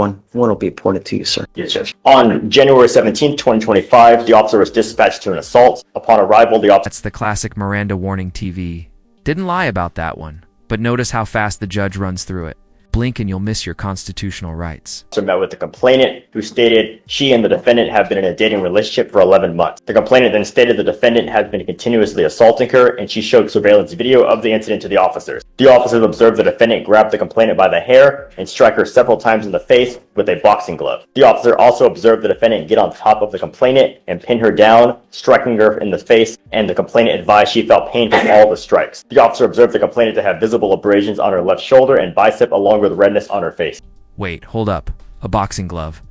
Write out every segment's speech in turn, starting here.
One will be appointed to you, sir. Yes, Judge. On January 17th, 2025, the officer was dispatched to an assault. Upon arrival, the officer... That's the classic Miranda warning TV. Didn't lie about that one, but notice how fast the judge runs through it. Blink and you'll miss your constitutional rights. met with the complainant, who stated she and the defendant have been in a dating relationship for 11 months. The complainant then stated the defendant had been continuously assaulting her, and she showed surveillance video of the incident to the officers. The officers observed the defendant grab the complainant by the hair and strike her several times in the face with a boxing glove. The officer also observed the defendant get on top of the complainant and pin her down, striking her in the face, and the complainant advised she felt pain from all the strikes. The officer observed the complainant to have visible abrasions on her left shoulder and bicep, along with redness on her face. Wait, hold up. A boxing glove.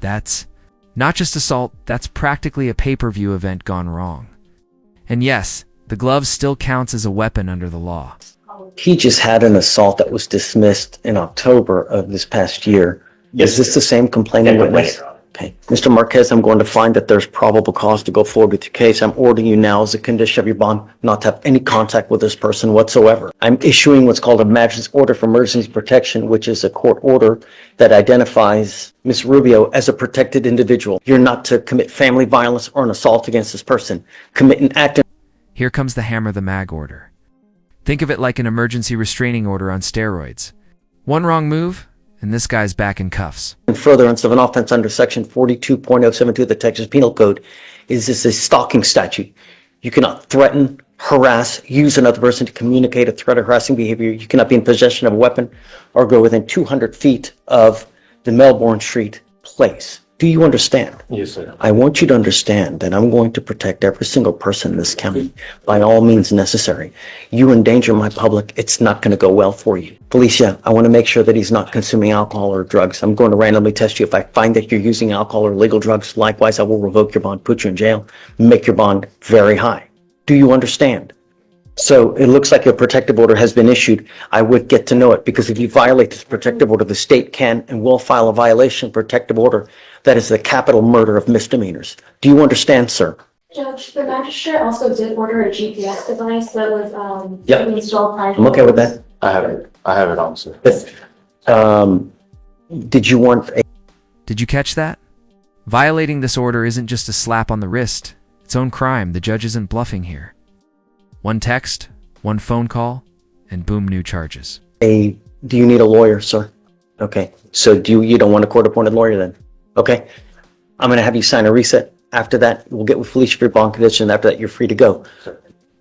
That's not just assault, that's practically a pay-per-view event gone wrong. And yes, the glove still counts as a weapon under the law. He just had an assault that was dismissed in October of this past year. Yes, Is this the same complaining witness? Okay. Mr. Marquez, I'm going to find that there's probable cause to go forward with your case. I'm ordering you now as a condition of your bond not to have any contact with this person whatsoever. I'm issuing what's called a magistrate's order for emergency protection, which is a court order that identifies Ms. Rubio as a protected individual. You're not to commit family violence or an assault against this person. Commit an act. Here comes the hammer the mag order. Think of it like an emergency restraining order on steroids. One wrong move, and this guy's back in cuffs. In furtherance of an offense under section 42.072 of the Texas Penal Code is this a stalking statute. You cannot threaten, harass, use another person to communicate a threat or harassing behavior. You cannot be in possession of a weapon or go within 200 feet of the Melbourne Street place. Do you understand? Yes, sir. I want you to understand that I'm going to protect every single person in this county by all means necessary. You endanger my public, it's not going to go well for you. Felicia, I want to make sure that he's not consuming alcohol or drugs. I'm going to randomly test you. If I find that you're using alcohol or illegal drugs, likewise, I will revoke your bond, put you in jail, make your bond very high. Do you understand? So it looks like a protective order has been issued. I would get to know it, because if you violate this protective order, the state can and will file a violation protective order. That is the capital murder of misdemeanors. Do you understand, sir? Judge, the magistrate also did order a GPS device that was Yep. installed prior. I'm okay with that. I have it on, sir. Did you want a... Did you catch that? Violating this order isn't just a slap on the wrist. Its own crime. The judge isn't bluffing here. One text, one phone call, and boom, new charges. Do you need a lawyer, sir? Okay. So you don't want a court-appointed lawyer then? Okay. I'm going to have you sign a reset. After that, we'll get with Felicia for your bond condition. After that, you're free to go.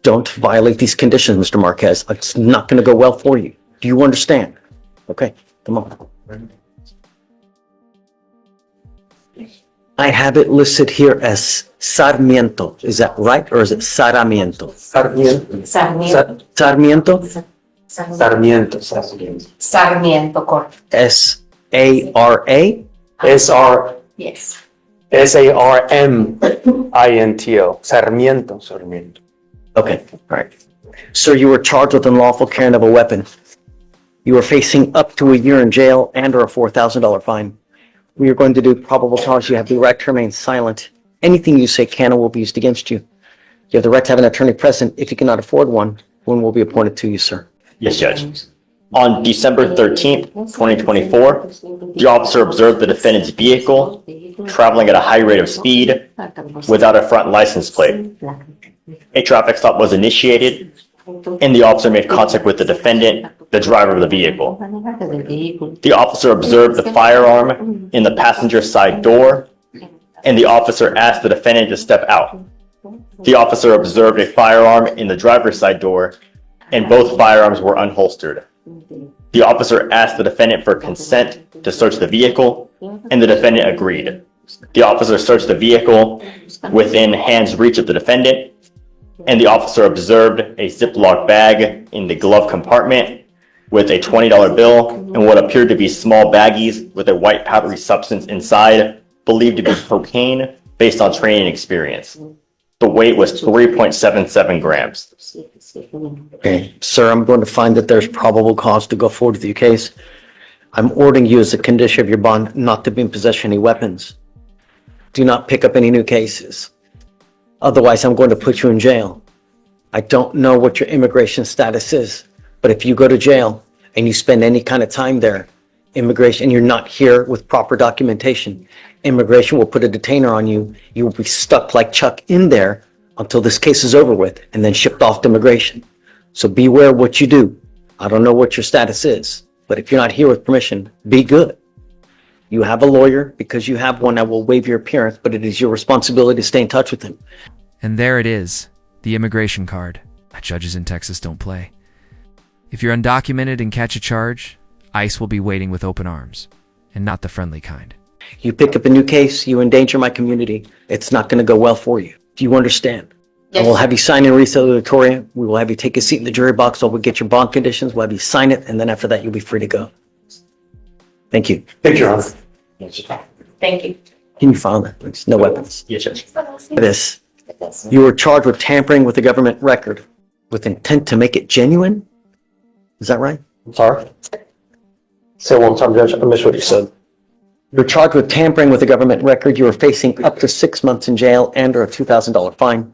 Don't violate these conditions, Mr. Marquez. It's not going to go well for you. Do you understand? Okay. Come on. I have it listed here as Sarmiento. Is that right? Or is it Sarmiento? Sarmiento. Sarmiento? Sarmiento. Sarmiento, correct. S-A-R-A? Yes. S-A-R-M-I-N-T-O. Sarmiento. Okay. All right. Sir, you were charged with unlawful carrying of a weapon. You are facing up to a year in jail and or a $4,000 fine. We are going to do probable cause. You have the right to remain silent. Anything you say can or will be used against you. You have the right to have an attorney present. If you cannot afford one will be appointed to you, sir. Yes, Judge. On December 13th, 2024, the officer observed the defendant's vehicle traveling at a high rate of speed without a front license plate. A traffic stop was initiated, and the officer made contact with the defendant, the driver of the vehicle. The officer observed the firearm in the passenger side door, and the officer asked the defendant to step out. The officer observed a firearm in the driver's side door, and both firearms were unholstered. The officer asked the defendant for consent to search the vehicle, and the defendant agreed. The officer searched the vehicle within hand's reach of the defendant, and the officer observed a Ziploc bag in the glove compartment with a $20 bill and what appeared to be small baggies with a white powdery substance inside, believed to be cocaine based on training experience. The weight was 3.77 grams. Okay. Sir, I'm going to find that there's probable cause to go forward with your case. I'm ordering you as a condition of your bond not to be in possession of any weapons. Do not pick up any new cases. Otherwise, I'm going to put you in jail. I don't know what your immigration status is, but if you go to jail and you spend any kind of time there Immigration, and you're not here with proper documentation, immigration will put a detainer on you. You will be stuck like Chuck in there until this case is over with and then shipped off to immigration. So beware what you do. I don't know what your status is, but if you're not here with permission, be good. You have a lawyer because you have one that will waive your appearance, but it is your responsibility to stay in touch with him. And there it is, the immigration card. Judges in Texas don't play. If you're undocumented and catch a charge, ICE will be waiting with open arms, and not the friendly kind. You pick up a new case, you endanger my community. It's not going to go well for you. Do you understand? Yes. I will have you sign in resolutoria. We will have you take a seat in the jury box. We'll get your bond conditions. We'll have you sign it, and then after that, you'll be free to go. Thank you. Thank you, Your Honor. Thank you. Can you file that, please? No weapons. Yes, Judge. This. You were charged with tampering with the government record with intent to make it genuine? Is that right? I'm sorry. Say it one time, Judge. I missed what you said. You're charged with tampering with the government record. You are facing up to 6 months in jail and or a $2,000 fine.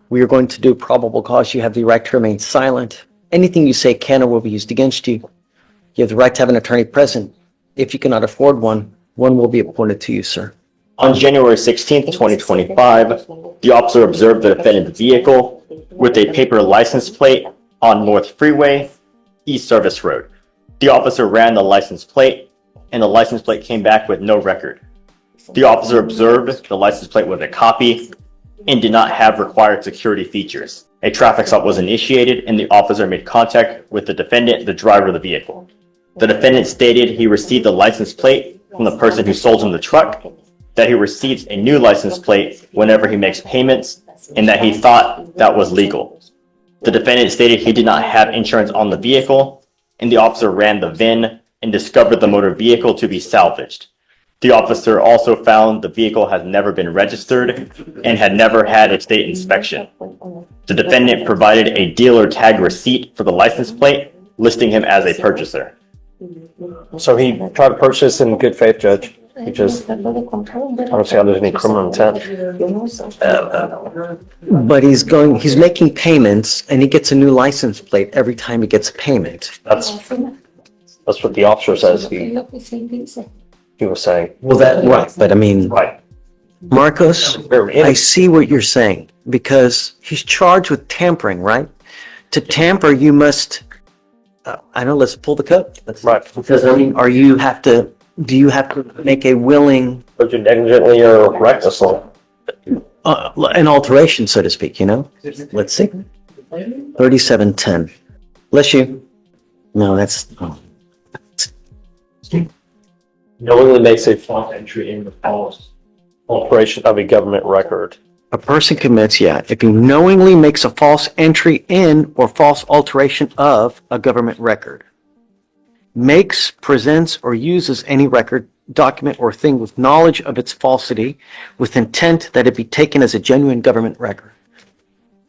We are going to do probable cause. You have the right to remain silent. Anything you say can or will be used against you. You have the right to have an attorney present. If you cannot afford one, one will be appointed to you, sir. On January 16th, 2025, the officer observed the defendant's vehicle with a paper license plate on North Freeway, East Service Road. The officer ran the license plate, and the license plate came back with no record. The officer observed the license plate was a copy and did not have required security features. A traffic stop was initiated, and the officer made contact with the defendant, the driver of the vehicle. The defendant stated he received the license plate from the person who sold him the truck, that he receives a new license plate whenever he makes payments, and that he thought that was legal. The defendant stated he did not have insurance on the vehicle, and the officer ran the VIN and discovered the motor vehicle to be salvaged. The officer also found the vehicle has never been registered and had never had a state inspection. The defendant provided a dealer tag receipt for the license plate, listing him as a purchaser. So he tried to purchase in good faith, Judge. He just, I don't see how there's any criminal intent. But he's making payments and he gets a new license plate every time he gets a payment. That's what the officer says he was saying. Well, right, but I mean, Right. Marcos, I see what you're saying because he's charged with tampering, right? To tamper, you must, I know, let's pull the code. Right. Because I mean, do you have to make a willing, But you negligently or recklessly. an alteration, so to speak, you know? Let's see. 3710. Bless you. No, that's, oh. Knowingly makes a false entry in the false alteration of a government record. A person commits, if he knowingly makes a false entry in or false alteration of a government record. Makes, presents, or uses any record, document, or thing with knowledge of its falsity with intent that it be taken as a genuine government record.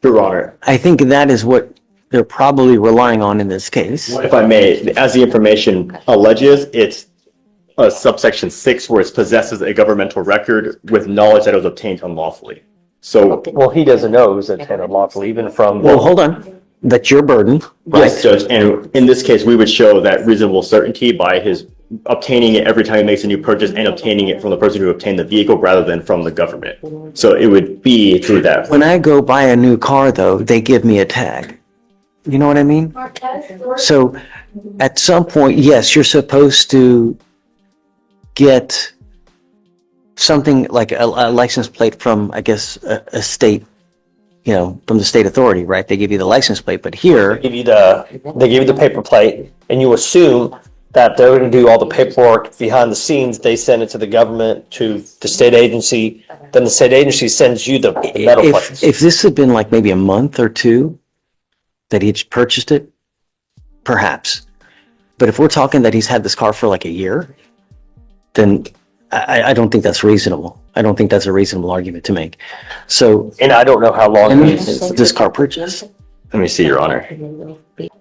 Your Honor, I think that is what they're probably relying on in this case. if I may, as the information alleges, it's subsection 6 where it possesses a governmental record with knowledge that it was obtained unlawfully. So, Well, he doesn't know it was intended lawfully, even from. Well, hold on. That's your burden, yes, right? Judge, and in this case, we would show that reasonable certainty by his obtaining it every time he makes a new purchase and obtaining it from the person who obtained the vehicle rather than from the government. So it would be through that. When I go buy a new car, though, they give me a tag. You know what I mean? So at some point, yes, you're supposed to get something like a license plate from, I guess, a state, from the state authority, right? They give you the license plate, but here, They give you the paper plate, and you assume that they're going to do all the paperwork behind the scenes. They send it to the government, to the state agency. Then the state agency sends you the metal plates. if this had been like maybe a month or two that he had purchased it, perhaps. But if we're talking that he's had this car for like a year, then I don't think that's reasonable. I don't think that's a reasonable argument to make. So, And I don't know how long and it is. this car purchase, Let me see, Your Honor.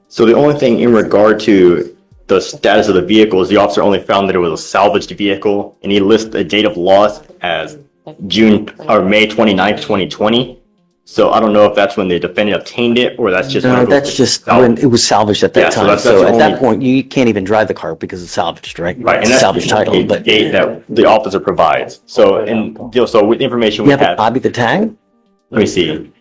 So the only thing in regard to the status of the vehicle is the officer only found that it was a salvaged vehicle, and he lists a date of loss as May 29th, 2020. So I don't know if that's when the defendant obtained it or that's just. when No, it was that's just salvaged. when it was salvaged at Yeah, that so time. that's So the at that only- point, you can't even drive the car because it's salvaged, right? Right, and It's a that's salvage title, the but date that the officer provides. So, so with the information you we have a have, copy of the tag? let me see.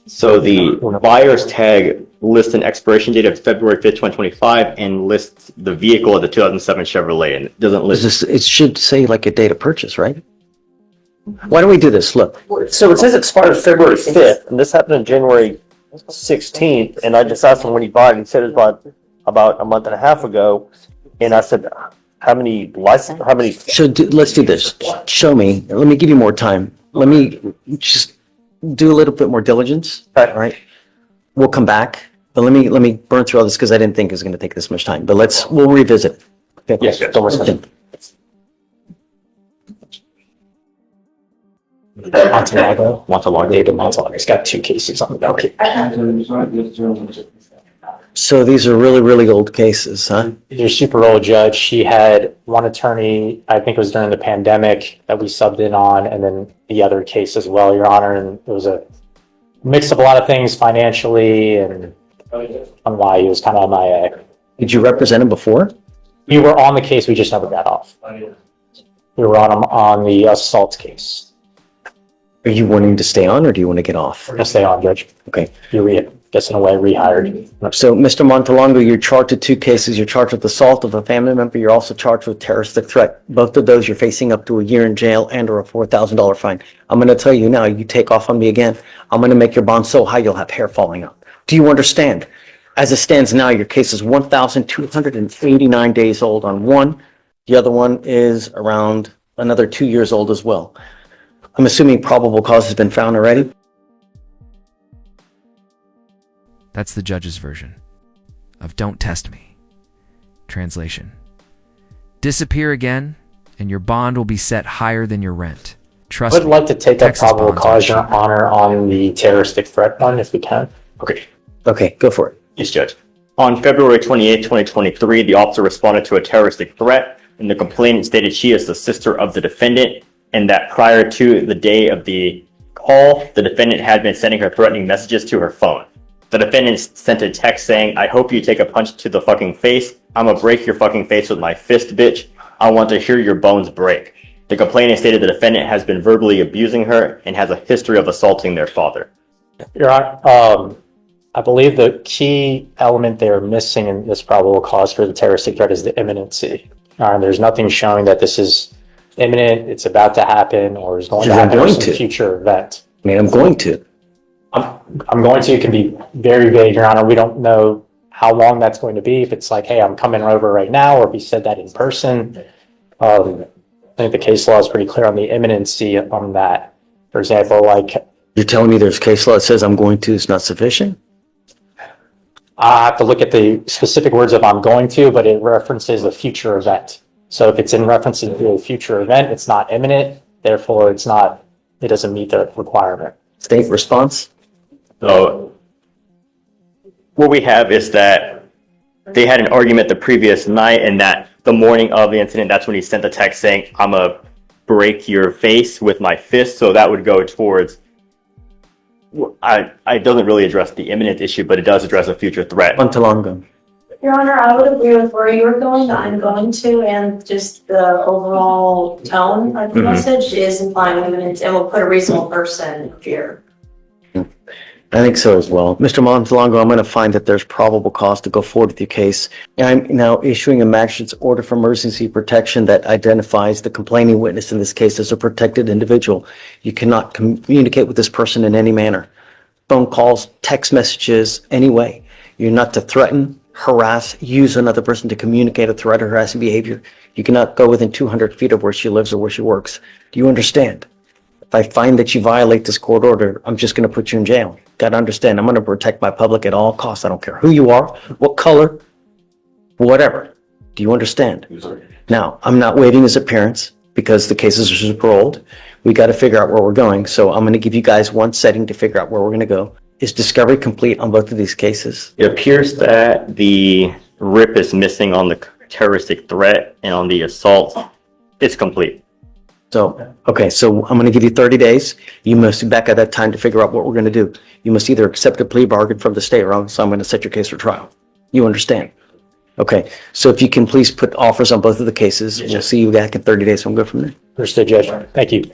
So the buyer's tag lists an expiration date of February 5th, 2025 and lists the vehicle of the 2007 Chevrolet and it doesn't Is list. this, it should say like a date of purchase, right? Why don't we do this? Look, So it says it expired February 5th, and this happened on January 16th, and I just asked him when he bought it, he said it was about a month and a half ago, and I said, how many let's do this. Show me. Let me give you more time. Let me just do a little bit more diligence. All right. We'll come back, but let me burn through all this because I didn't think it was going to take this much time, but we'll revisit. Okay. Yes, yes. Don't worry. Montalago's got 2 cases on the docket. So these are really, really old cases, huh? You're super old, Judge. She had one attorney, I think it was during the pandemic, that we subbed in on, and then the other case as well, Your Honor. And it was a mix of a lot of things financially and on why he was kind of MIA. Did you represent him before? We were on the case, we just never got off. We were on him on the assault case. Are you wanting to stay on or do you want to get off? We're gonna stay on, Judge. Okay. You guess in a way rehired. So, Mr. Montalongo, you're charged with 2 cases. You're charged with assault of a family member. You're also charged with terroristic threat. Both of those, you're facing up to a year in jail and or a $4,000 fine. I'm going to tell you now, you take off on me again, I'm going to make your bond so high you'll have hair falling out. Do you understand? As it stands now, your case is 1,289 days old on one. The other one is around another 2 years old as well. I'm assuming probable cause has been found already. That's the judge's version of "Don't test me." Translation: disappear again, and your bond will be set higher than your rent. Trust I would me. like to take up Texas probable bonds cause, are Your Honor, on the terroristic threat one, if we can. Okay. Okay, go for it. Yes, Judge. On February 28th, 2023, the officer responded to a terroristic threat and the complainant stated she is the sister of the defendant and that prior to the day of the call, the defendant had been sending her threatening messages to her phone. The defendant sent a text saying, "I hope you take a punch to the fucking face. I'ma break your fucking face with my fist, bitch. I want to hear your bones break." The complainant stated the defendant has been verbally abusing her and has a history of assaulting their father. Your Honor, I believe the key element they're missing in this probable cause for the terroristic threat is the imminency. There's nothing showing that this is imminent, it's about to happen, or is going to happen, or some future event. I mean, I'm going to. I'm going to, it can be very vague, Your Honor. We don't know how long that's going to be. If it's like, hey, I'm coming over right now, or if he said that in person. I think the case law is pretty clear on the imminency on that. For example, like, You're telling me there's case law that says I'm going to is not sufficient? I have to look at the specific words of "I'm going to," but it references a future event. So if it's in reference to a future event, it's not imminent. Therefore, it doesn't meet the requirement. State response? So what we have is that they had an argument the previous night and that the morning of the incident, that's when he sent the text saying, "I'ma break your face with my fist." So that would go towards, I doesn't really address the imminent issue, but it does address a future threat. Montalongo. Your Honor, I would agree with where you were going, the "I'm going to," and just the overall tone of the message is implying imminent and will put a reasonable person in fear. I think so as well. Mr. Montalongo, I'm going to find that there's probable cause to go forward with your case. I'm now issuing a magistrate's order for emergency protection that identifies the complaining witness in this case as a protected individual. You cannot communicate with this person in any manner. Phone calls, text messages, any way. You're not to threaten, harass, use another person to communicate a threat or harassing behavior. You cannot go within 200 feet of where she lives or where she works. Do you understand? If I find that you violate this court order, I'm just going to put you in jail. Got to understand, I'm going to protect my public at all costs. I don't care who you are, what color, whatever. Do you understand? Now, I'm not waiving his appearance because the cases are super old. We got to figure out where we're going. So I'm going to give you guys one setting to figure out where we're going to go. Is discovery complete on both of these cases? It appears that the RIP is missing on the terroristic threat and on the assault. It's complete. So, okay, so I'm gonna give you 30 days. You must be back at that time to figure out what we're gonna do. You must either accept a plea bargain from the state or else I'm gonna set your case for trial. You understand? Okay, so if you can please put offers on both of the cases, we'll see you back in 30 days. We'll go from there. Understood, Judge. Thank you.